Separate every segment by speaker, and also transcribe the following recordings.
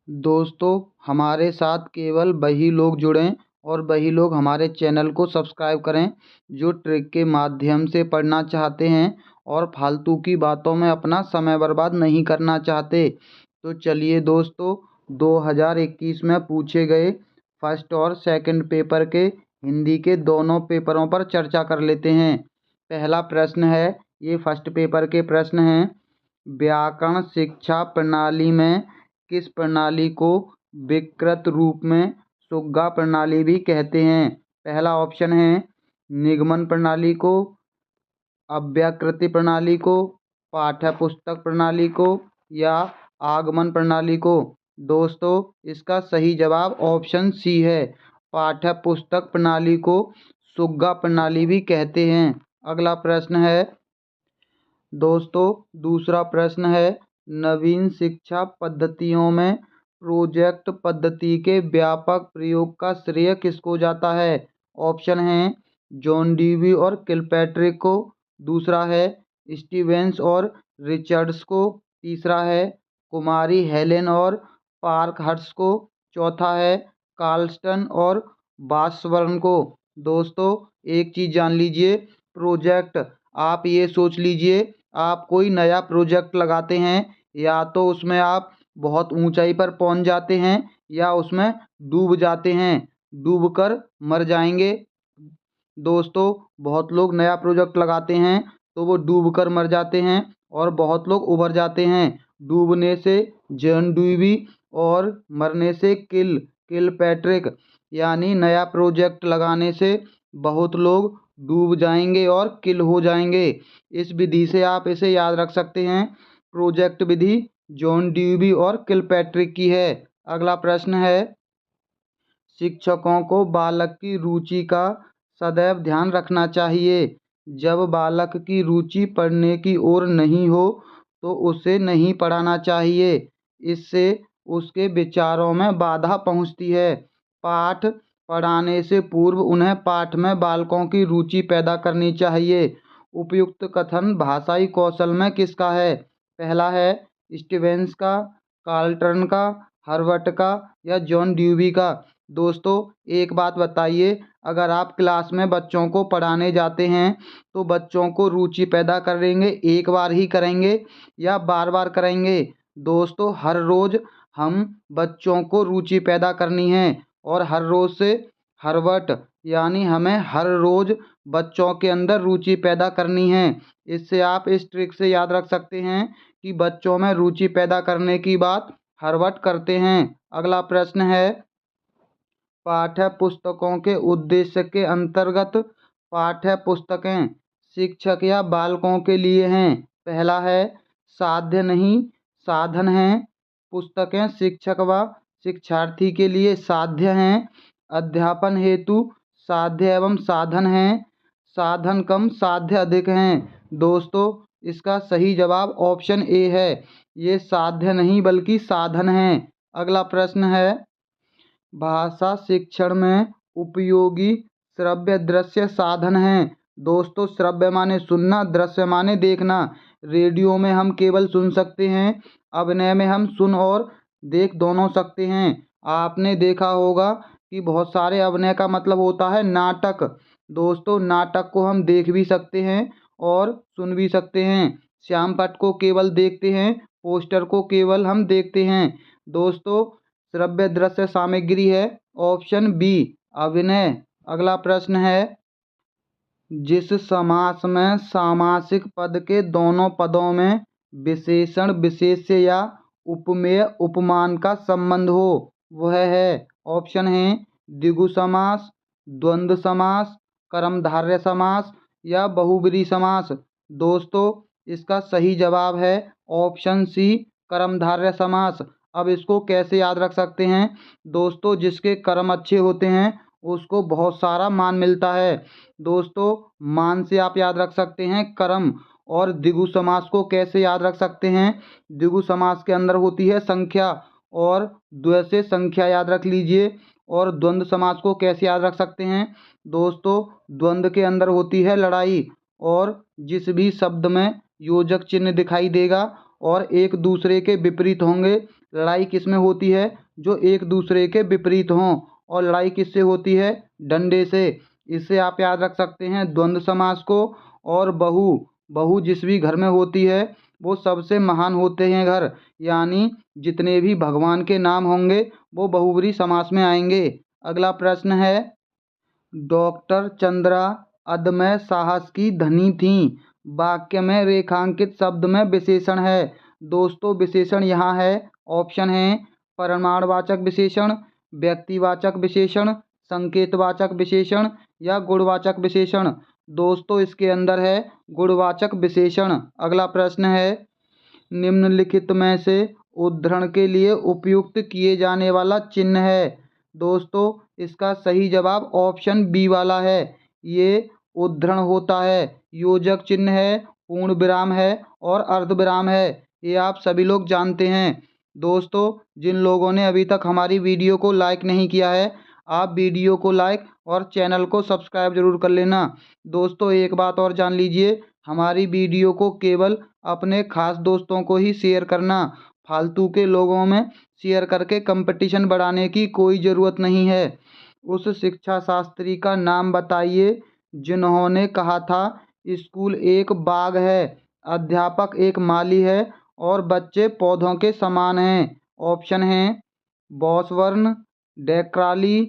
Speaker 1: दोस्तों, हमारे साथ केवल वही लोग जुड़ें और वही लोग हमारे चैनल को सब्सक्राइब करें जो ट्रिक के माध्यम से पढ़ना चाहते हैं और फालतू की बातों में अपना समय बर्बाद नहीं करना चाहते। तो चलिए दोस्तों, 2021 में पूछे गए फर्स्ट और सेकंड पेपर के हिंदी के दोनों पेपरों पर चर्चा कर लेते हैं। पहला प्रश्न है, ये फर्स्ट पेपर के प्रश्न हैं। व्याकरण शिक्षा प्रणाली में किस प्रणाली को विकृत रूप में सुग्गा प्रणाली भी कहते हैं? पहला ऑप्शन है निगमन प्रणाली को, अव्याकृति प्रणाली को, पाठ्य पुस्तक प्रणाली को या आगमन प्रणाली को। दोस्तों, इसका सही जवाब ऑप्शन सी है, पाठ्य पुस्तक प्रणाली को सुग्गा प्रणाली भी कहते हैं। अगला प्रश्न है दोस्तों, दूसरा प्रश्न है, नवीन शिक्षा पद्धतियों में प्रोजेक्ट पद्धति के व्यापक प्रयोग का श्रेय किसको जाता है? ऑप्शन हैं जॉन ड्यूवी और किलपैट्रिक को, दूसरा है स्टीवेंस और रिचर्ड्स को, तीसरा है कुमारी हेलेन और पार्कहर्स्ट को, चौथा है कार्लस्टन और बासवर्न को। दोस्तों, एक चीज़ जान लीजिए, प्रोजेक्ट, आप ये सोच लीजिए आप कोई नया प्रोजेक्ट लगाते हैं, या तो उसमें आप बहुत ऊंचाई पर पहुंच जाते हैं या उसमें डूब जाते हैं, डूब कर मर जाएंगे। दोस्तों, बहुत लोग नया प्रोजेक्ट लगाते हैं तो वो डूब कर मर जाते हैं और बहुत लोग उबर जाते हैं। डूबने से जॉन ड्यूवी और मरने से किलपैट्रिक, यानी नया प्रोजेक्ट लगाने से बहुत लोग डूब जाएंगे और किल हो जाएंगे। इस विधि से आप इसे याद रख सकते हैं, प्रोजेक्ट विधि जॉन ड्यूवी और किलपैट्रिक की है। अगला प्रश्न है, शिक्षकों को बालक की रुचि का सदैव ध्यान रखना चाहिए। जब बालक की रुचि पढ़ने की ओर नहीं हो तो उसे नहीं पढ़ाना चाहिए, इससे उसके विचारों में बाधा पहुंचती है। पाठ पढ़ाने से पूर्व उन्हें पाठ में बालकों की रुचि पैदा करनी चाहिए। उपयुक्त कथन भाषाई कौशल में किसका है? पहला है स्टीवेंस का, कार्लटन का, हर्बर्ट का या जॉन ड्यूवी का। दोस्तों, एक बात बताइए, अगर आप क्लास में बच्चों को पढ़ाने जाते हैं तो बच्चों को रुचि पैदा करेंगे, एक बार ही करेंगे या बार बार करेंगे? दोस्तों, हर रोज़ हम बच्चों को रुचि पैदा करनी है और हर रोज़ से हर्बर्ट, यानी हमें हर रोज़ बच्चों के अंदर रुचि पैदा करनी है। इससे आप इस ट्रिक से याद रख सकते हैं कि बच्चों में रुचि पैदा करने की बात हर्बर्ट करते हैं। अगला प्रश्न है, पाठ्य पुस्तकों के उद्देश्य के अंतर्गत पाठ्य पुस्तकें शिक्षक या बालकों के लिए हैं। पहला है साध्य नहीं साधन है, पुस्तकें शिक्षक व शिक्षार्थी के लिए साध्य हैं, अध्यापन हेतु साध्य एवं साधन हैं, साधन कम साध्य अधिक हैं। दोस्तों, इसका सही जवाब ऑप्शन ए है, ये साध्य नहीं बल्कि साधन हैं। अगला प्रश्न है, भाषा शिक्षण में उपयोगी श्रव्य दृश्य साधन हैं। दोस्तों, श्रव्य माने सुनना, दृश्य माने देखना। रेडियो में हम केवल सुन सकते हैं, अभिनय में हम सुन और देख दोनों सकते हैं। आपने देखा होगा कि बहुत सारे अभिनय का मतलब होता है नाटक। दोस्तों, नाटक को हम देख भी सकते हैं और सुन भी सकते हैं। श्याम पट को केवल देखते हैं, पोस्टर को केवल हम देखते हैं। दोस्तों, श्रव्य दृश्य सामग्री है ऑप्शन बी, अभिनय। अगला प्रश्न है, जिस समास में सामासिक पद के दोनों पदों में विशेषण विशेष्य या उपमेय उपमान का संबंध हो, वह है? ऑप्शन है द्विगु समास, द्वंद्व समास, कर्मधारय समास या बहुब्रीहि समास। दोस्तों, इसका सही जवाब है ऑप्शन सी, कर्मधारय समास। अब इसको कैसे याद रख सकते हैं? दोस्तों, जिसके कर्म अच्छे होते हैं उसको बहुत सारा मान मिलता है। दोस्तों, मान से आप याद रख सकते हैं कर्म। और द्विगु समास को कैसे याद रख सकते हैं? द्विगु समास के अंदर होती है संख्या और द्व से संख्या याद रख लीजिए। और द्वंद्व समास को कैसे याद रख सकते हैं? दोस्तों, द्वंद्व के अंदर होती है लड़ाई और जिस भी शब्द में योजक चिन्ह दिखाई देगा और एक दूसरे के विपरीत होंगे लड़ाई किस में होती है? जो एक दूसरे के विपरीत हों। और लड़ाई किससे होती है? डंडे से। इससे आप याद रख सकते हैं द्वंद्व समास को। और बहू जिस भी घर में होती है वो सबसे महान होते हैं घर, यानी जितने भी भगवान के नाम होंगे वो बहुब्रीहि समास में आएंगे। अगला प्रश्न है, डॉक्टर चंद्रा अदम्य साहस की धनी थीं। वाक्य में रेखांकित शब्द में विशेषण है। दोस्तों विशेषण यहाँ है, ऑप्शन है परिमाणवाचक विशेषण, व्यक्तिवाचक विशेषण, संकेतवाचक विशेषण या गुणवाचक विशेषण। दोस्तों इसके अंदर है गुणवाचक विशेषण। अगला प्रश्न है, निम्नलिखित में से उद्धरण के लिए उपयुक्त किए जाने वाला चिन्ह है। दोस्तों इसका सही जवाब ऑप्शन बी वाला है। ये उद्धरण होता है, योजक चिन्ह है, पूर्ण विराम है और अर्धविराम है। ये आप सभी लोग जानते हैं। दोस्तों जिन लोगों ने अभी तक हमारी वीडियो को लाइक नहीं किया है, आप वीडियो को लाइक और चैनल को सब्सक्राइब जरूर कर लेना। दोस्तों एक बात और जान लीजिए, हमारी वीडियो को केवल अपने खास दोस्तों को ही शेयर करना। फालतू के लोगों में शेयर करके कंपटीशन बढ़ाने की कोई ज़रूरत नहीं है। उस शिक्षा शास्त्री का नाम बताइए जिन्होंने कहा था स्कूल एक बाग है, अध्यापक एक माली है और बच्चे पौधों के समान हैं। ऑप्शन हैं बॉसवर्न, डेक्राली,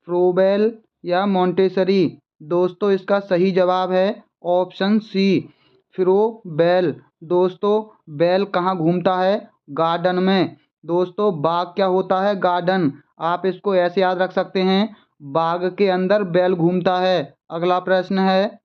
Speaker 1: फ्रोबेल या मोंटेसरी। दोस्तों इसका सही जवाब है ऑप्शन सी, फ्रोबेल। दोस्तों बैल कहाँ घूमता है? गार्डन में। दोस्तों बाग क्या होता है? गार्डन। आप इसको ऐसे याद रख सकते हैं, बाग के अंदर बैल घूमता है। अगला प्रश्न है,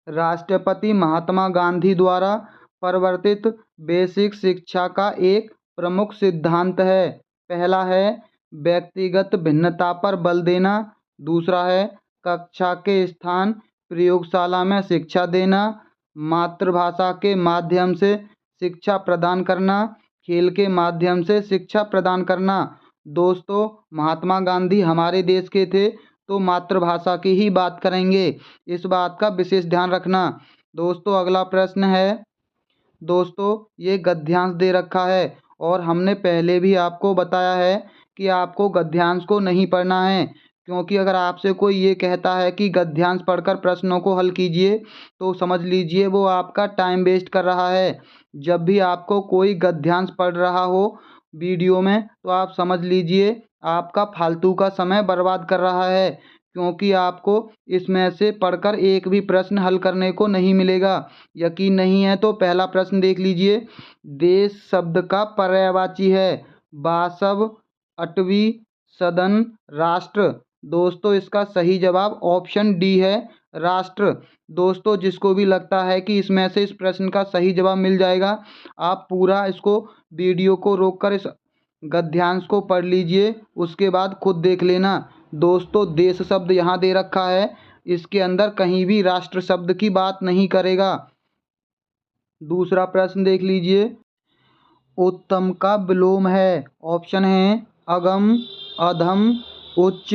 Speaker 1: राष्ट्रपति महात्मा गांधी द्वारा प्रवर्तित बेसिक शिक्षा का एक प्रमुख सिद्धांत है। पहला है व्यक्तिगत भिन्नता पर बल देना, दूसरा है कक्षा के स्थान प्रयोगशाला में शिक्षा देना, मातृभाषा के माध्यम से शिक्षा प्रदान करना, खेल के माध्यम से शिक्षा प्रदान करना। दोस्तों महात्मा गांधी हमारे देश के थे तो मातृभाषा की ही बात करेंगे, इस बात का विशेष ध्यान रखना। दोस्तों अगला प्रश्न है, दोस्तों ये गद्यांश दे रखा है और हमने पहले भी आपको बताया है कि आपको गद्यांश को नहीं पढ़ना है, क्योंकि अगर आपसे कोई ये कहता है कि गद्यांश पढ़कर प्रश्नों को हल कीजिए तो समझ लीजिए वो आपका टाइम वेस्ट कर रहा है। जब भी आपको कोई गद्यांश पढ़ रहा हो वीडियो में तो आप समझ लीजिए आपका फालतू का समय बर्बाद कर रहा है, क्योंकि आपको इसमें से पढ़कर एक भी प्रश्न हल करने को नहीं मिलेगा। यकीन नहीं है तो पहला प्रश्न देख लीजिए। देश शब्द का पर्यायवाची है वासव, अटवी, सदन, राष्ट्र। दोस्तों इसका सही जवाब ऑप्शन डी है, राष्ट्र। दोस्तों जिसको भी लगता है कि इसमें से इस प्रश्न का सही जवाब मिल जाएगा, आप पूरा इसको वीडियो को रोककर इस गद्यांश को पढ़ लीजिए, उसके बाद खुद देख लेना। दोस्तों देश शब्द यहाँ दे रखा है, इसके अंदर कहीं भी राष्ट्र शब्द की बात नहीं करेगा। दूसरा प्रश्न देख लीजिए, उत्तम का विलोम है। ऑप्शन है अगम, अधम, उच्च,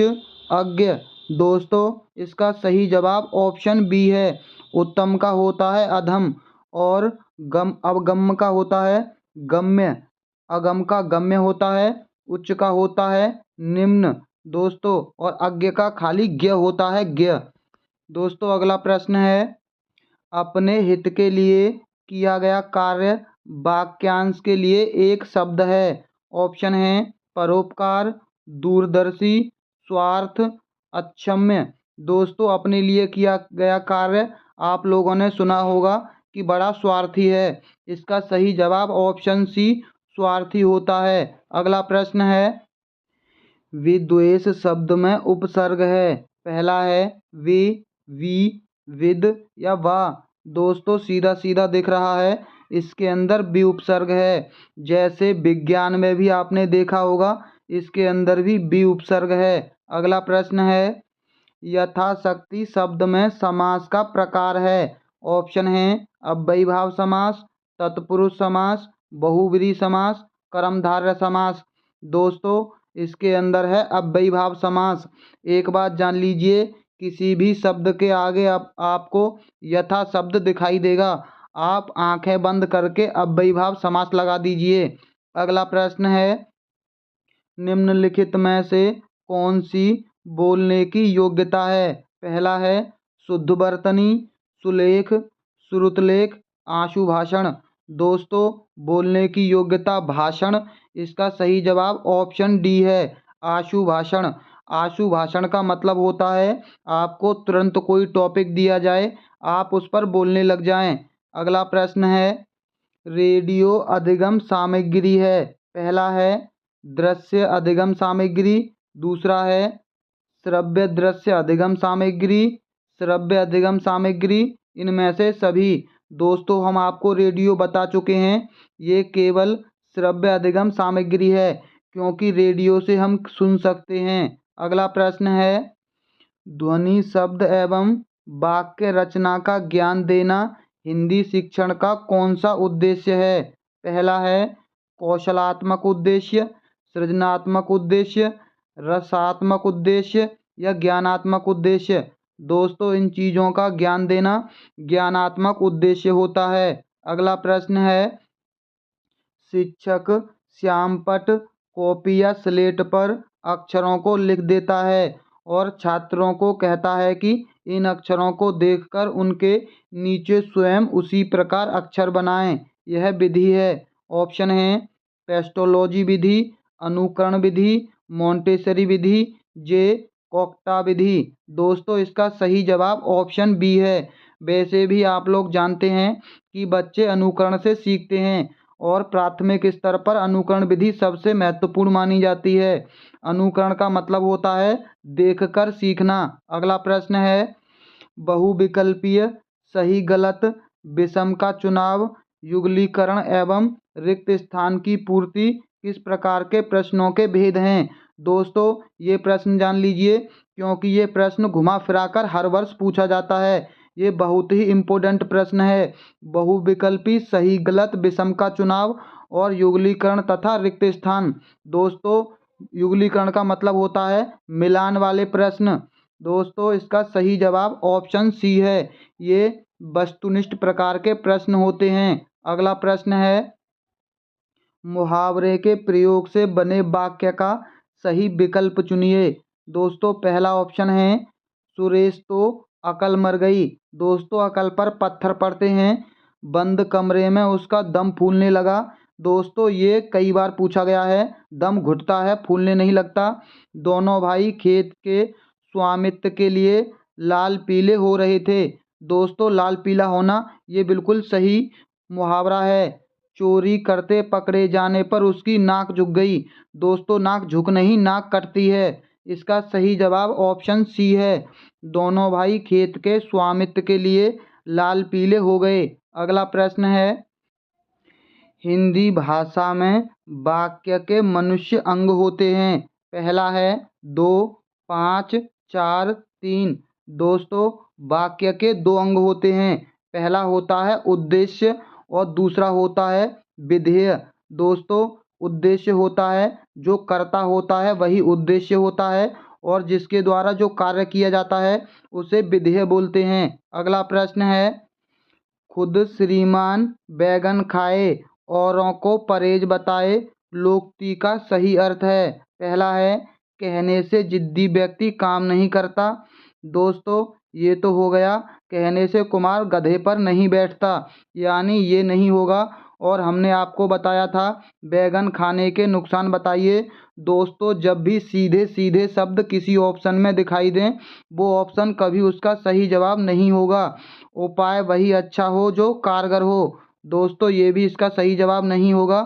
Speaker 1: अज्ञ। दोस्तों इसका सही जवाब ऑप्शन बी है, उत्तम का होता है अधम और अगम्य का होता है गम्य। अगम का गम्य होता है, उच्च का होता है निम्न दोस्तों, और अज्ञ का खाली ज्ञ होता है ज्ञ। दोस्तों अगला प्रश्न है, अपने हित के लिए किया गया कार्य वाक्यांश के लिए एक शब्द है। ऑप्शन है परोपकार, दूरदर्शी, स्वार्थ, अक्षम्य। दोस्तों अपने लिए किया गया कार्य आप लोगों ने सुना होगा कि बड़ा स्वार्थी है, इसका सही जवाब ऑप्शन सी स्वार्थी होता है। अगला प्रश्न है, विद्वेष शब्द में उपसर्ग है। पहला है वे, वी, विद या वाह। दोस्तों सीधा सीधा दिख रहा है, इसके अंदर भी उपसर्ग है। जैसे विज्ञान में भी आपने देखा होगा, इसके अंदर भी बी उपसर्ग है। अगला प्रश्न है, यथाशक्ति शब्द में समास का प्रकार है। ऑप्शन है अव्ययीभाव समास, तत्पुरुष समास, बहुव्रीहि समास, कर्मधारय समास। दोस्तों इसके अंदर है अव्ययीभाव समास। एक बात जान लीजिए, किसी भी शब्द के आगे आपको यथा शब्द दिखाई देगा, आप आंखें बंद करके अव्ययीभाव समास लगा दीजिए, अगला प्रश्न है, निम्नलिखित में से कौन सी बोलने की योग्यता है? पहला है शुद्ध वर्तनी, सुलेख, श्रुतलेख, आशु भाषण। दोस्तों, बोलने की योग्यता भाषण, इसका सही जवाब ऑप्शन डी है, आशु भाषण। आशु भाषण का मतलब होता है आपको तुरंत कोई टॉपिक दिया जाए, आप उस पर बोलने लग जाएं। अगला प्रश्न है, रेडियो अधिगम सामग्री है। पहला है दृश्य अधिगम सामग्री, दूसरा है श्रव्य दृश्य अधिगम सामग्री, श्रव्य अधिगम सामग्री, इनमें से सभी। दोस्तों, हम आपको रेडियो बता चुके हैं, ये केवल श्रव्य अधिगम सामग्री है, क्योंकि रेडियो से हम सुन सकते हैं। अगला प्रश्न है, ध्वनि शब्द एवं वाक्य रचना का ज्ञान देना हिंदी शिक्षण का कौन सा उद्देश्य है? पहला है कौशलात्मक उद्देश्य, सृजनात्मक उद्देश्य, रसात्मक उद्देश्य या ज्ञानात्मक उद्देश्य। दोस्तों, इन चीज़ों का ज्ञान देना ज्ञानात्मक उद्देश्य होता है। अगला प्रश्न है, शिक्षक श्यामपट्ट, कॉपी या स्लेट पर अक्षरों को लिख देता है और छात्रों को कहता है कि इन अक्षरों को देखकर उनके नीचे स्वयं उसी प्रकार अक्षर बनाएं। यह विधि है, ऑप्शन है पेस्टोलॉजी विधि, अनुकरण विधि, मोंटेसरी विधि, जे कोक्टा विधि। दोस्तों, इसका सही जवाब ऑप्शन बी है। वैसे भी आप लोग जानते हैं कि बच्चे अनुकरण से सीखते हैं और प्राथमिक स्तर पर अनुकरण विधि सबसे महत्वपूर्ण मानी जाती है। अनुकरण का मतलब होता है देखकर सीखना। अगला प्रश्न है, बहुविकल्पीय, सही गलत, विषम का चुनाव, युगलीकरण एवं रिक्त स्थान की पूर्ति किस प्रकार के प्रश्नों के भेद हैं? दोस्तों, ये प्रश्न जान लीजिए, क्योंकि ये प्रश्न घुमा फिराकर हर वर्ष पूछा जाता है। ये बहुत ही इम्पोर्टेंट प्रश्न है। बहुविकल्पी, सही गलत, विषम का चुनाव और युगलीकरण तथा रिक्त स्थान। दोस्तों, युगलीकरण का मतलब होता है मिलान वाले प्रश्न। दोस्तों, इसका सही जवाब ऑप्शन सी है, ये वस्तुनिष्ठ प्रकार के प्रश्न होते हैं। अगला प्रश्न है, मुहावरे के प्रयोग से बने वाक्य का सही विकल्प चुनिए। दोस्तों, पहला ऑप्शन है, सुरेश तो अकल मर गई। दोस्तों, अकल पर पत्थर पड़ते हैं, बंद कमरे में उसका दम फूलने लगा। दोस्तों, ये कई बार पूछा गया है, दम घुटता है, फूलने नहीं लगता। दोनों भाई खेत के स्वामित्व के लिए लाल पीले हो रहे थे। दोस्तों, लाल पीला होना ये बिल्कुल सही मुहावरा है। चोरी करते पकड़े जाने पर उसकी नाक झुक गई। दोस्तों, नाक झुक नहीं, नाक कटती है। इसका सही जवाब ऑप्शन सी है, दोनों भाई खेत के स्वामित्व के लिए लाल पीले हो गए। अगला प्रश्न है, हिंदी भाषा में वाक्य के मनुष्य अंग होते हैं। पहला है 2, 5, 4, 3। दोस्तों, वाक्य के दो अंग होते हैं, पहला होता है उद्देश्य और दूसरा होता है विधेय। दोस्तों, उद्देश्य होता है जो कर्ता होता है वही उद्देश्य होता है, और जिसके द्वारा जो कार्य किया जाता है उसे विधेय बोलते हैं। अगला प्रश्न है, खुद श्रीमान बैगन खाए औरों को परहेज बताए लोकोक्ति का सही अर्थ है। पहला है, कहने से जिद्दी व्यक्ति काम नहीं करता। दोस्तों, ये तो हो गया, कहने से कुमार गधे पर नहीं बैठता, यानी ये नहीं होगा। और हमने आपको बताया था बैगन खाने के नुकसान बताइए। दोस्तों, जब भी सीधे सीधे शब्द किसी ऑप्शन में दिखाई दें, वो ऑप्शन कभी उसका सही जवाब नहीं होगा। उपाय वही अच्छा हो जो कारगर हो। दोस्तों, ये भी इसका सही जवाब नहीं होगा।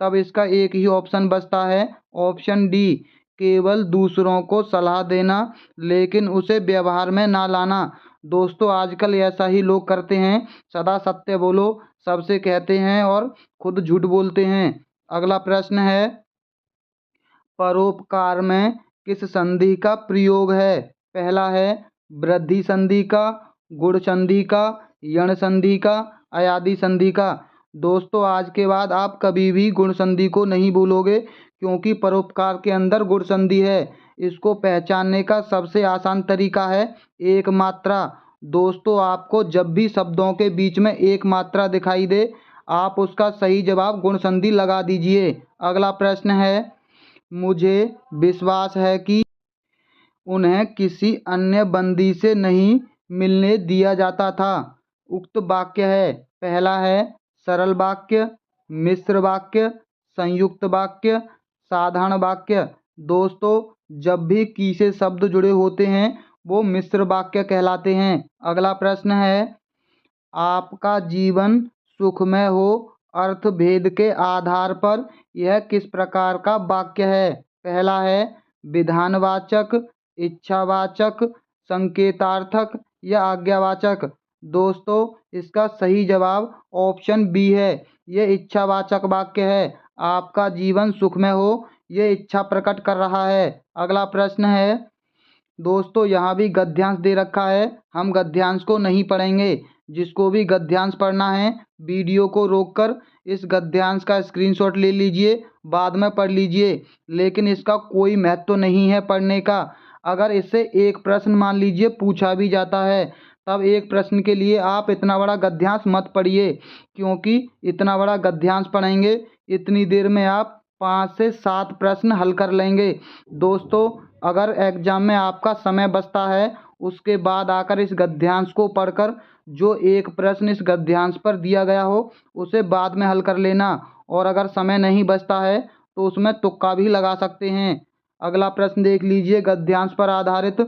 Speaker 1: तब इसका एक ही ऑप्शन बचता है, ऑप्शन डी, केवल दूसरों को सलाह देना लेकिन उसे व्यवहार में ना लाना। दोस्तों, आजकल ऐसा ही लोग करते हैं, सदा सत्य बोलो सबसे कहते हैं और खुद झूठ बोलते हैं। अगला प्रश्न है, परोपकार में किस संधि का प्रयोग है? पहला है वृद्धि संधि का, गुण संधि का, यण संधि का, अयादि संधि का। दोस्तों, आज के बाद आप कभी भी गुण संधि को नहीं भूलोगे, क्योंकि परोपकार के अंदर गुण संधि है। इसको पहचानने का सबसे आसान तरीका है एक मात्रा। दोस्तों, आपको जब भी शब्दों के बीच में एक मात्रा दिखाई दे, आप उसका सही जवाब गुण संधि लगा दीजिए। अगला प्रश्न है, मुझे विश्वास है कि उन्हें किसी अन्य बंदी से नहीं मिलने दिया जाता था। उक्त वाक्य है, पहला है सरल वाक्य, मिश्र वाक्य, संयुक्त वाक्य, साधारण वाक्य। दोस्तों, जब भी की से शब्द जुड़े होते हैं वो मिश्र वाक्य कहलाते हैं। अगला प्रश्न है, आपका जीवन सुखमय हो अर्थ भेद के आधार पर यह किस प्रकार का वाक्य है। पहला है विधानवाचक, इच्छावाचक, संकेतार्थक या आज्ञावाचक। दोस्तों, इसका सही जवाब ऑप्शन बी है, ये इच्छावाचक वाक्य है। आपका जीवन सुखमय हो, ये इच्छा प्रकट कर रहा है। अगला प्रश्न है, दोस्तों यहाँ भी गद्यांश दे रखा है, हम गद्यांश को नहीं पढ़ेंगे। जिसको भी गद्यांश पढ़ना है वीडियो को रोककर इस गद्यांश का स्क्रीनशॉट ले लीजिए, बाद में पढ़ लीजिए, लेकिन इसका कोई महत्व नहीं है पढ़ने का। अगर इससे एक प्रश्न मान लीजिए पूछा भी जाता है, तब एक प्रश्न के लिए आप इतना बड़ा गद्यांश मत पढ़िए, क्योंकि इतना बड़ा गद्यांश पढ़ेंगे इतनी देर में आप 5 से 7 प्रश्न हल कर लेंगे। दोस्तों, अगर एग्जाम में आपका समय बचता है उसके बाद आकर इस गद्यांश को पढ़कर जो एक प्रश्न इस गद्यांश पर दिया गया हो उसे बाद में हल कर लेना, और अगर समय नहीं बचता है तो उसमें तुक्का भी लगा सकते हैं। अगला प्रश्न देख लीजिए, गद्यांश पर आधारित।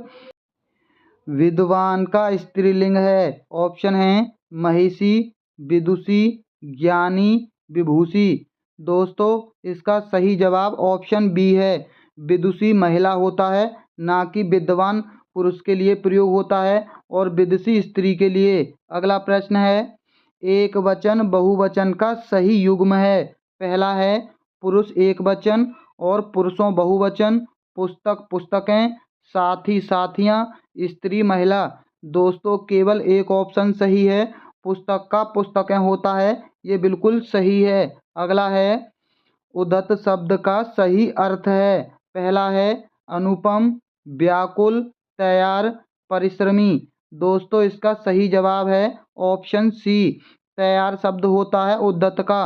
Speaker 1: विद्वान का स्त्रीलिंग है, ऑप्शन है महिषी, विदुषी, ज्ञानी, विभूषी। दोस्तों, इसका सही जवाब ऑप्शन बी है, विदुषी महिला होता है, ना कि विद्वान पुरुष के लिए प्रयोग होता है और विदुषी स्त्री के लिए। अगला प्रश्न है, एक वचन बहुवचन का सही युग्म है। पहला है पुरुष एक वचन और पुरुषों बहुवचन, पुस्तक पुस्तकें, साथी साथियाँ, स्त्री महिला। दोस्तों, केवल एक ऑप्शन सही है, पुस्तक का पुस्तकें होता है, ये बिल्कुल सही है। अगला है, उद्धत शब्द का सही अर्थ है। पहला है अनुपम, व्याकुल, तैयार, परिश्रमी। दोस्तों, इसका सही जवाब है ऑप्शन सी, तैयार शब्द होता है उद्धत का।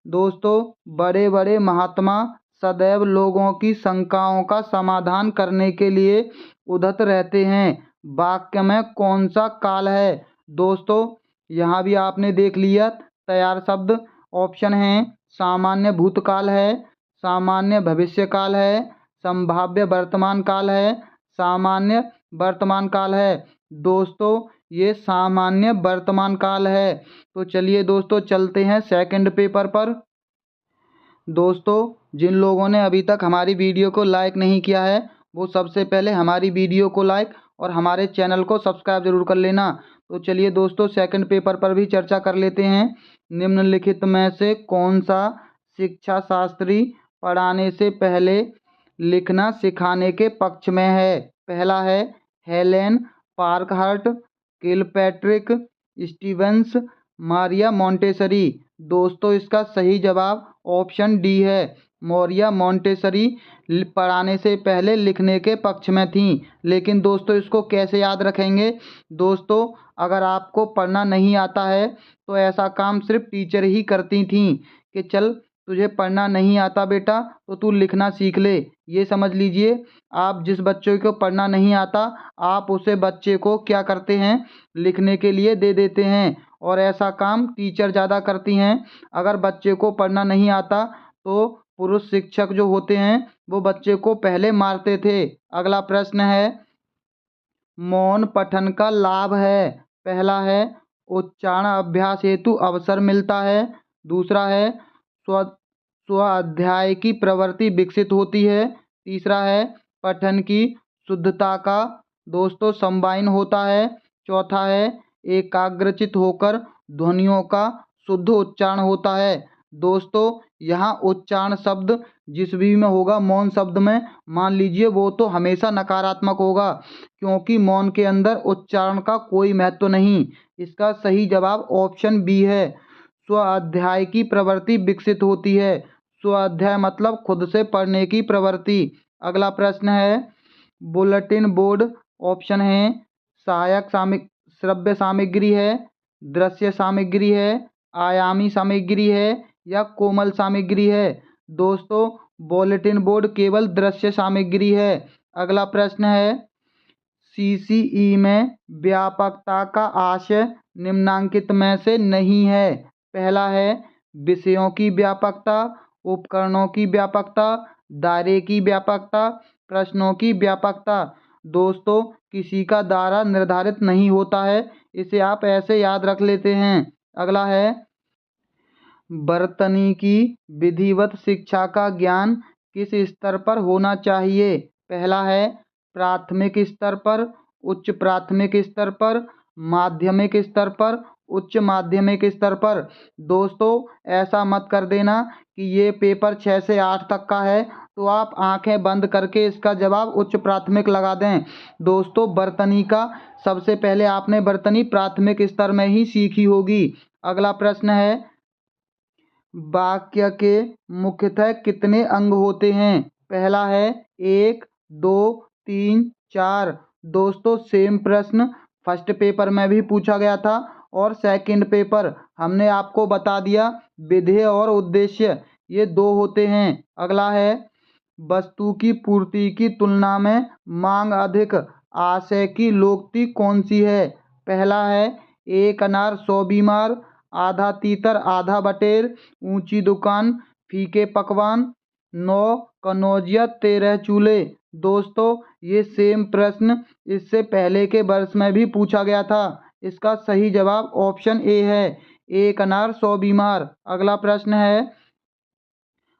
Speaker 1: दोस्तों, बड़े बड़े महात्मा सदैव लोगों की शंकाओं का समाधान करने के लिए उद्धत रहते हैं। वाक्य में कौन सा काल है। दोस्तों, यहाँ भी आपने देख लिया, तैयार शब्द ऑप्शन है सामान्य भूतकाल है, सामान्य भविष्य काल है, संभाव्य वर्तमान काल है, सामान्य वर्तमान काल है। दोस्तों, ये सामान्य वर्तमान काल है। तो चलिए दोस्तों, चलते हैं सेकंड पेपर पर। दोस्तों, जिन लोगों ने अभी तक हमारी वीडियो को लाइक नहीं किया है वो सबसे पहले हमारी वीडियो को लाइक और हमारे चैनल को सब्सक्राइब जरूर कर लेना। तो चलिए दोस्तों, सेकंड पेपर पर भी चर्चा कर लेते हैं। निम्नलिखित में से कौन सा शिक्षा शास्त्री पढ़ाने से पहले लिखना सिखाने के पक्ष में है। पहला है Helen Parkhurst, Kilpatrick, Stevens, Maria Montessori. दोस्तों, इसका सही जवाब ऑप्शन डी है, मारिया मोंटेसरी पढ़ाने से पहले लिखने के पक्ष में थी। लेकिन दोस्तों, इसको कैसे याद रखेंगे। दोस्तों, अगर आपको पढ़ना नहीं आता है तो ऐसा काम सिर्फ टीचर ही करती थी कि चल तुझे पढ़ना नहीं आता बेटा तो तू लिखना सीख ले। ये समझ लीजिए, आप जिस बच्चे को पढ़ना नहीं आता आप उसे बच्चे को क्या करते हैं, लिखने के लिए दे देते हैं, और ऐसा काम टीचर ज़्यादा करती हैं। अगर बच्चे को पढ़ना नहीं आता तो पुरुष शिक्षक जो होते हैं वो बच्चे को पहले मारते थे। अगला प्रश्न है, मौन पठन का लाभ है। पहला है उच्चारण अभ्यास हेतु अवसर मिलता है। दूसरा है स्व स्वाध्याय की प्रवृत्ति विकसित होती है। तीसरा है पठन की शुद्धता का दोस्तों संवाइन होता है। चौथा है एकाग्रचित होकर ध्वनियों का शुद्ध उच्चारण होता है। दोस्तों, यहाँ उच्चारण शब्द जिस भी में होगा मौन शब्द में, मान लीजिए वो तो हमेशा नकारात्मक होगा, क्योंकि मौन के अंदर उच्चारण का कोई महत्व नहीं। इसका सही जवाब ऑप्शन बी है, स्वाध्याय की प्रवृत्ति विकसित होती है। स्वाध्याय मतलब खुद से पढ़ने की प्रवृत्ति। अगला प्रश्न है, बुलेटिन बोर्ड ऑप्शन है सहायक श्रव्य सामग्री है, दृश्य सामग्री है, आयामी सामग्री है या कोमल सामग्री है? दोस्तों, बुलेटिन बोर्ड केवल दृश्य सामग्री है। अगला प्रश्न है, सीसीई में व्यापकता का आशय निम्नांकित में से नहीं है। पहला है विषयों की व्यापकता, उपकरणों की व्यापकता, दायरे की व्यापकता, प्रश्नों की व्यापकता। दोस्तों, किसी का दायरा निर्धारित नहीं होता है, इसे आप ऐसे याद रख लेते हैं। अगला है, वर्तनी की विधिवत शिक्षा का ज्ञान किस स्तर पर होना चाहिए? पहला है प्राथमिक स्तर पर, उच्च प्राथमिक स्तर पर, माध्यमिक स्तर पर, उच्च माध्यमिक स्तर पर। दोस्तों, ऐसा मत कर देना कि ये पेपर 6 से 8 तक का है तो आप आंखें बंद करके इसका जवाब उच्च प्राथमिक लगा दें। दोस्तों, वर्तनी का सबसे पहले आपने वर्तनी प्राथमिक स्तर में ही सीखी होगी। अगला प्रश्न है, वाक्य के मुख्यतः कितने अंग होते हैं? पहला है 1, 2, 3, 4। दोस्तों, सेम प्रश्न फर्स्ट पेपर में भी पूछा गया था और सेकंड पेपर हमने आपको बता दिया, विधेय और उद्देश्य ये 2 होते हैं। अगला है, वस्तु की पूर्ति की तुलना में मांग अधिक आशय की लोकोक्ति कौन सी है? पहला है, एक अनार 100 बीमार, आधा तीतर आधा बटेर, ऊंची दुकान फीके पकवान, 9 कनौजिया 13 चूल्हे। दोस्तों, ये सेम प्रश्न इससे पहले के वर्ष में भी पूछा गया था। इसका सही जवाब ऑप्शन ए है, एक अनार 100 बीमार। अगला प्रश्न है,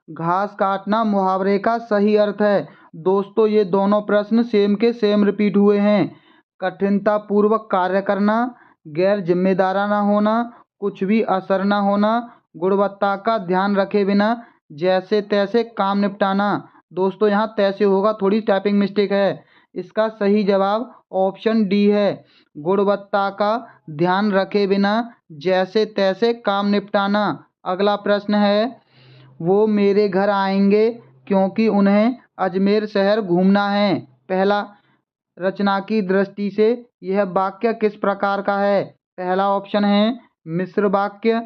Speaker 1: घास काटना मुहावरे का सही अर्थ है। दोस्तों, ये दोनों प्रश्न सेम के सेम रिपीट हुए हैं। कठिनता पूर्वक कार्य करना, गैर जिम्मेदाराना होना, कुछ भी असर न होना, गुणवत्ता का ध्यान रखे बिना जैसे तैसे काम निपटाना। दोस्तों, यहाँ तैसे होगा, थोड़ी टाइपिंग मिस्टेक है। इसका सही जवाब ऑप्शन डी है, गुणवत्ता का ध्यान रखे बिना जैसे तैसे काम निपटाना। अगला प्रश्न है, वो मेरे घर आएंगे क्योंकि उन्हें अजमेर शहर घूमना है। पहला, रचना की दृष्टि से यह वाक्य किस प्रकार का है? पहला ऑप्शन है मिश्र वाक्य,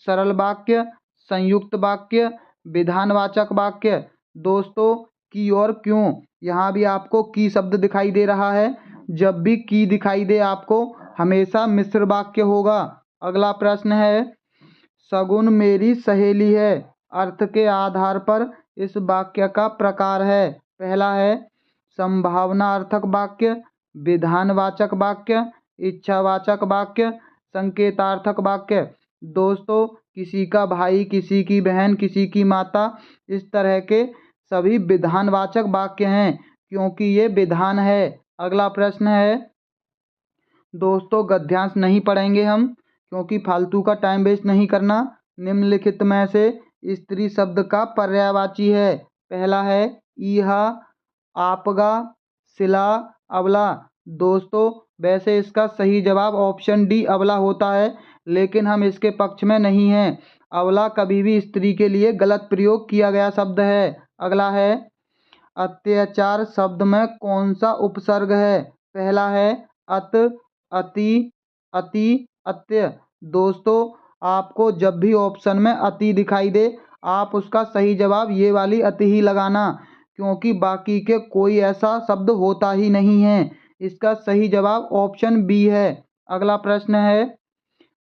Speaker 1: सरल वाक्य, संयुक्त वाक्य, विधानवाचक वाक्य। दोस्तों, की और क्यों, यहाँ भी आपको की शब्द दिखाई दे रहा है। जब भी की दिखाई दे आपको हमेशा मिश्र वाक्य होगा। अगला प्रश्न है, सगुन मेरी सहेली है अर्थ के आधार पर इस वाक्य का प्रकार है। पहला है संभावनार्थक वाक्य, विधानवाचक वाक्य, इच्छावाचक वाक्य, संकेतार्थक वाक्य। दोस्तों, किसी का भाई, किसी की बहन, किसी की माता, इस तरह के सभी विधानवाचक वाक्य हैं क्योंकि ये विधान है। अगला प्रश्न है, दोस्तों गद्यांश नहीं पढ़ेंगे हम क्योंकि फालतू का टाइम वेस्ट नहीं करना। निम्नलिखित में से स्त्री शब्द का पर्यायवाची है। पहला है ईहा, आपगा, सिला, अबला। दोस्तों, वैसे इसका सही जवाब ऑप्शन डी अबला होता है, लेकिन हम इसके पक्ष में नहीं हैं। अबला कभी भी स्त्री के लिए गलत प्रयोग किया गया शब्द है। अगला है, अत्याचार शब्द में कौन सा उपसर्ग है? पहला है अत, अति, अति, अत्य। दोस्तों, आपको जब भी ऑप्शन में अति दिखाई दे आप उसका सही जवाब ये वाली अति ही लगाना, क्योंकि बाकी के कोई ऐसा शब्द होता ही नहीं है। इसका सही जवाब ऑप्शन बी है। अगला प्रश्न है,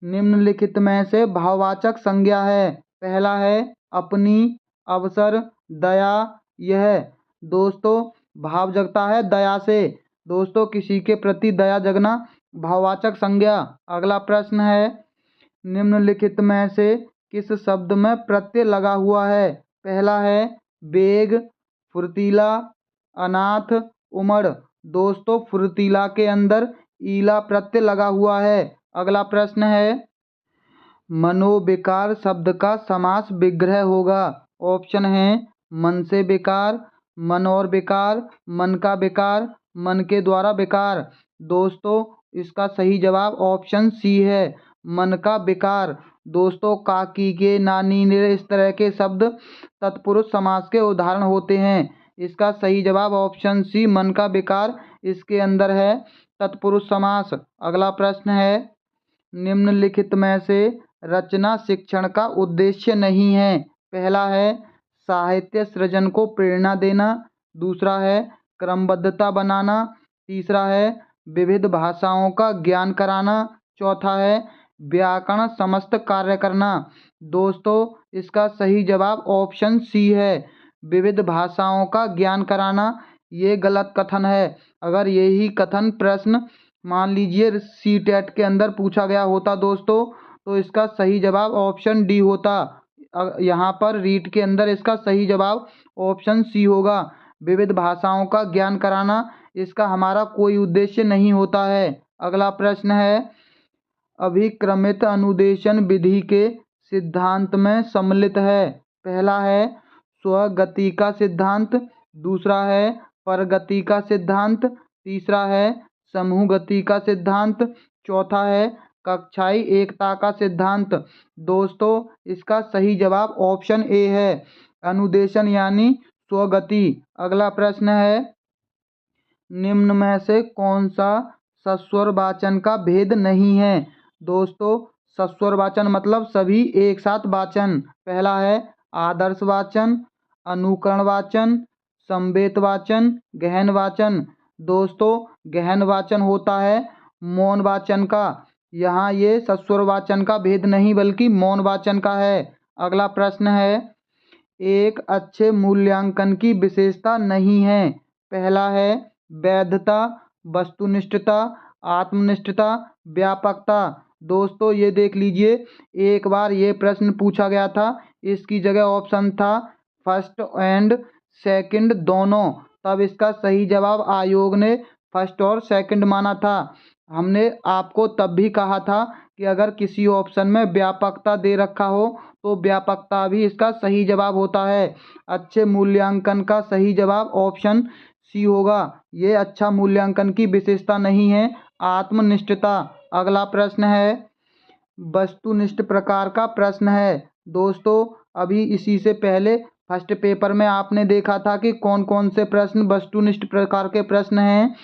Speaker 1: निम्नलिखित में से भाववाचक संज्ञा है। पहला है अपनी, अवसर, दया, यह। दोस्तों, भाव जगता है दया से। दोस्तों, किसी के प्रति दया जगना भाववाचक संज्ञा। अगला प्रश्न है, निम्नलिखित में से किस शब्द में प्रत्यय लगा हुआ है? पहला है बेग, फुर्तीला, अनाथ, उमड़। दोस्तों, फुर्तीला के अंदर ईला प्रत्यय लगा हुआ है। अगला प्रश्न है, मनोविकार शब्द का समास विग्रह होगा। ऑप्शन है मन से विकार, मन और विकार, मन का विकार, मन के द्वारा विकार। दोस्तों, इसका सही जवाब ऑप्शन सी है, मन का विकार। दोस्तों, काकी के, नानी ने, इस तरह के शब्द तत्पुरुष समास के उदाहरण होते हैं। इसका सही जवाब ऑप्शन सी, मन का विकार, इसके अंदर है तत्पुरुष समास। अगला प्रश्न है, निम्नलिखित में से रचना शिक्षण का उद्देश्य नहीं है। पहला है साहित्य सृजन को प्रेरणा देना, दूसरा है क्रमबद्धता बनाना, तीसरा है विविध भाषाओं का ज्ञान कराना, चौथा है व्याकरण समस्त कार्य करना। दोस्तों इसका सही जवाब ऑप्शन सी है, विविध भाषाओं का ज्ञान कराना। ये गलत कथन है। अगर यही कथन प्रश्न मान लीजिए सीटेट के अंदर पूछा गया होता दोस्तों, तो इसका सही जवाब ऑप्शन डी होता। यहाँ पर रीट के अंदर इसका सही जवाब ऑप्शन सी होगा, विविध भाषाओं का ज्ञान कराना। इसका हमारा कोई उद्देश्य नहीं होता है। अगला प्रश्न है, अभिक्रमित अनुदेशन विधि के सिद्धांत में सम्मिलित है। पहला है स्वगति का सिद्धांत, दूसरा है परगति का सिद्धांत, तीसरा है समूह गति का सिद्धांत, चौथा है कक्षाई एकता का सिद्धांत। दोस्तों इसका सही जवाब ऑप्शन ए है, अनुदेशन यानी स्वगति। अगला प्रश्न है, निम्न में से कौन सा सस्वर वाचन का भेद नहीं है। दोस्तों सस्वर वाचन मतलब सभी एक साथ वाचन। पहला है आदर्श वाचन, अनुकरण वाचन, संवेत वाचन, गहन वाचन। दोस्तों गहन वाचन होता है मौन वाचन का। यहाँ ये सस्वर वाचन का भेद नहीं बल्कि मौन वाचन का है। अगला प्रश्न है, एक अच्छे मूल्यांकन की विशेषता नहीं है। पहला है वैधता, वस्तुनिष्ठता, आत्मनिष्ठता, व्यापकता। दोस्तों ये देख लीजिए, एक बार ये प्रश्न पूछा गया था, इसकी जगह ऑप्शन था फर्स्ट एंड सेकंड दोनों, तब इसका सही जवाब आयोग ने फर्स्ट और सेकंड माना था। हमने आपको तब भी कहा था कि अगर किसी ऑप्शन में व्यापकता दे रखा हो तो व्यापकता भी इसका सही जवाब होता है। अच्छे मूल्यांकन का सही जवाब ऑप्शन सी होगा। ये अच्छा मूल्यांकन की विशेषता नहीं है, आत्मनिष्ठता। अगला प्रश्न है वस्तुनिष्ठ प्रकार का प्रश्न है। दोस्तों अभी इसी से पहले फर्स्ट पेपर में आपने देखा था कि कौन कौन से प्रश्न वस्तुनिष्ठ प्रकार के प्रश्न हैं।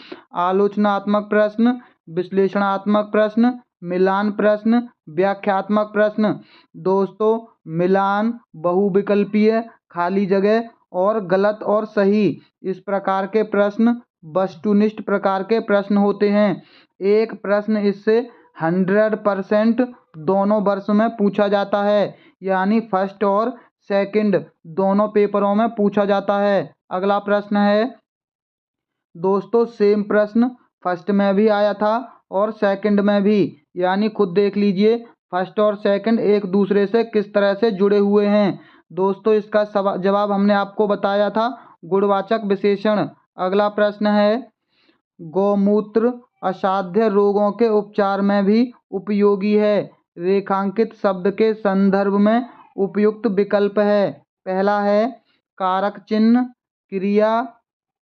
Speaker 1: आलोचनात्मक प्रश्न, विश्लेषणात्मक प्रश्न, मिलान प्रश्न, व्याख्यात्मक प्रश्न। दोस्तों मिलान, बहुविकल्पीय, खाली जगह और गलत और सही, इस प्रकार के प्रश्न वस्तुनिष्ठ प्रकार के प्रश्न होते हैं। एक प्रश्न इससे 100% दोनों वर्ष में पूछा जाता है, यानी फर्स्ट और सेकंड दोनों पेपरों में पूछा जाता है। अगला प्रश्न है दोस्तों सेम प्रश्न फर्स्ट में भी आया था और सेकंड में भी, यानी खुद देख लीजिए फर्स्ट और सेकंड एक दूसरे से किस तरह से जुड़े हुए हैं। दोस्तों इसका जवाब हमने आपको बताया था, गुणवाचक विशेषण। अगला प्रश्न है गौमूत्र असाध्य रोगों के उपचार में भी उपयोगी है। रेखांकित शब्द के संदर्भ में उपयुक्त विकल्प है। पहला है कारक चिन्ह, क्रिया,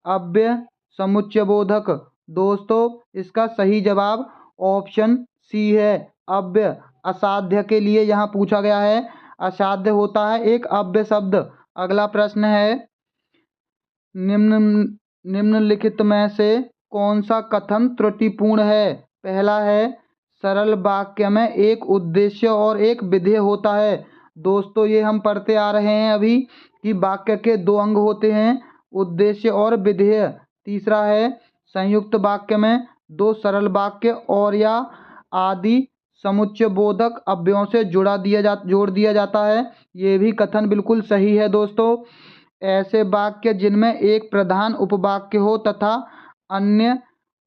Speaker 1: अव्यय, समुच्चयबोधक। दोस्तों इसका सही जवाब ऑप्शन सी है, अव्यय। असाध्य के लिए यहाँ पूछा गया है, असाध्य होता है एक अव्यय शब्द। अगला प्रश्न है निम्नलिखित में से कौन सा कथन त्रुटिपूर्ण है। पहला है सरल वाक्य में एक उद्देश्य और एक विधेय होता है। दोस्तों ये हम पढ़ते आ रहे हैं अभी कि वाक्य के दो अंग होते हैं, उद्देश्य और विधेय। तीसरा है संयुक्त वाक्य में दो सरल वाक्य और या आदि समुच्चयबोधक अव्ययों से जोड़ दिया जाता है। ये भी कथन बिल्कुल सही है दोस्तों। ऐसे वाक्य जिनमें एक प्रधान उपवाक्य हो तथा अन्य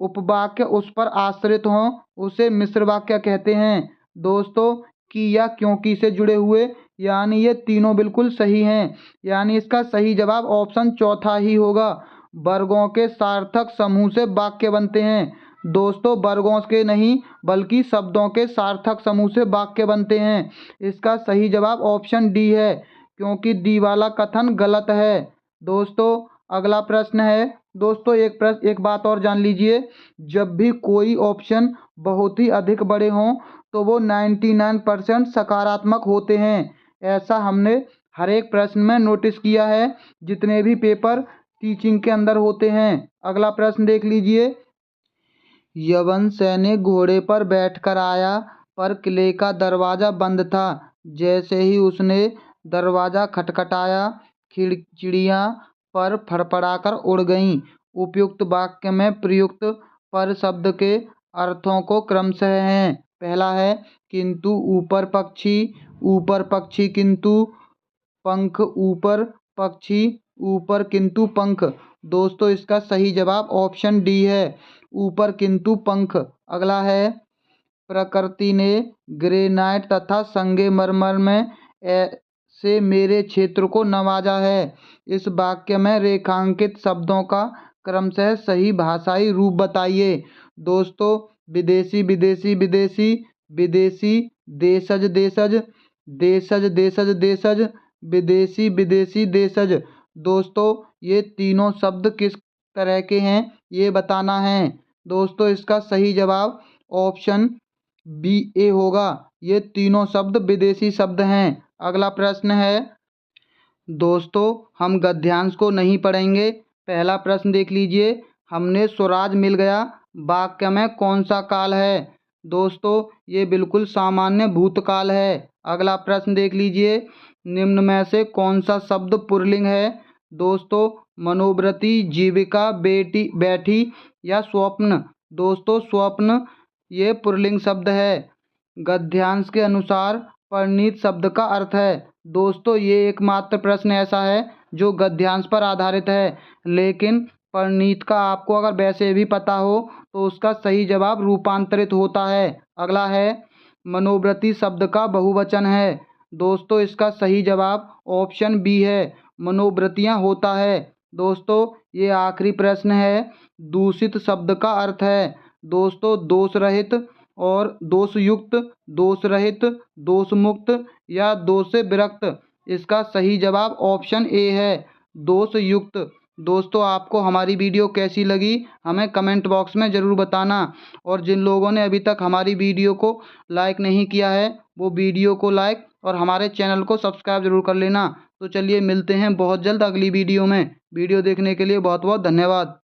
Speaker 1: उपवाक्य उस पर आश्रित हों उसे मिश्र वाक्य कहते हैं। दोस्तों कि या क्योंकि से जुड़े हुए, यानी ये तीनों बिल्कुल सही हैं, यानी इसका सही जवाब ऑप्शन चौथा ही होगा। वर्गों के सार्थक समूह से वाक्य बनते हैं। दोस्तों वर्गों के नहीं बल्कि शब्दों के सार्थक समूह से वाक्य बनते हैं। इसका सही जवाब ऑप्शन डी है, क्योंकि डी वाला कथन गलत है। दोस्तों अगला प्रश्न है, दोस्तों एक बात और जान लीजिए, जब भी कोई ऑप्शन बहुत ही अधिक बड़े हों तो वो 99% सकारात्मक होते हैं। ऐसा हमने हर एक प्रश्न में नोटिस किया है, जितने भी पेपर टीचिंग के अंदर होते हैं। अगला प्रश्न देख लीजिए, यवन सैनिक घोड़े पर बैठकर आया पर किले का दरवाज़ा बंद था। जैसे ही उसने दरवाज़ा खटखटाया, चिड़िया पर फड़फड़ाकर उड़ गईं। उपयुक्त वाक्य में प्रयुक्त पर शब्द के अर्थों को क्रमशः हैं। पहला है किंतु ऊपर पक्षी, ऊपर पक्षी किंतु पंख, ऊपर पक्षी ऊपर किंतु पंख। दोस्तों इसका सही जवाब ऑप्शन डी है, ऊपर किंतु पंख। अगला है प्रकृति ने ग्रेनाइट तथा संगमरमर में ऐसे मेरे क्षेत्र को नवाजा है। इस वाक्य में रेखांकित शब्दों का क्रमशः सही भाषाई रूप बताइए। दोस्तों विदेशी विदेशी विदेशी, विदेशी देशज देशज, देशज देशज देशज, विदेशी विदेशी देशज। दोस्तों ये तीनों शब्द किस तरह के हैं ये बताना है। दोस्तों इसका सही जवाब ऑप्शन बी ए होगा, ये तीनों शब्द विदेशी शब्द हैं। अगला प्रश्न है, दोस्तों हम गद्यांश को नहीं पढ़ेंगे। पहला प्रश्न देख लीजिए, हमने स्वराज मिल गया वाक्य में कौन सा काल है। दोस्तों ये बिल्कुल सामान्य भूतकाल है। अगला प्रश्न देख लीजिए, निम्न में से कौन सा शब्द पुल्लिंग है। दोस्तों मनोवृत्ति, जीविका, बेटी, बैठी या स्वप्न। दोस्तों स्वप्न ये पुल्लिंग शब्द है। गद्यांश के अनुसार परिणीत शब्द का अर्थ है। दोस्तों ये एकमात्र प्रश्न ऐसा है जो गद्यांश पर आधारित है, लेकिन परिणीत का आपको अगर वैसे भी पता हो तो उसका सही जवाब रूपांतरित होता है। अगला है मनोवृत्ति शब्द का बहुवचन है। दोस्तों इसका सही जवाब ऑप्शन बी है, मनोवृत्तियाँ होता है। दोस्तों ये आखिरी प्रश्न है, दूषित शब्द का अर्थ है। दोस्तों दोष रहित और दोषयुक्त, दोष रहित, दोष मुक्त या दोष से विरक्त। इसका सही जवाब ऑप्शन ए है, दोष युक्त। दोस्तों आपको हमारी वीडियो कैसी लगी हमें कमेंट बॉक्स में ज़रूर बताना, और जिन लोगों ने अभी तक हमारी वीडियो को लाइक नहीं किया है वो वीडियो को लाइक और हमारे चैनल को सब्सक्राइब ज़रूर कर लेना। तो चलिए मिलते हैं बहुत जल्द अगली वीडियो में। वीडियो देखने के लिए बहुत बहुत धन्यवाद।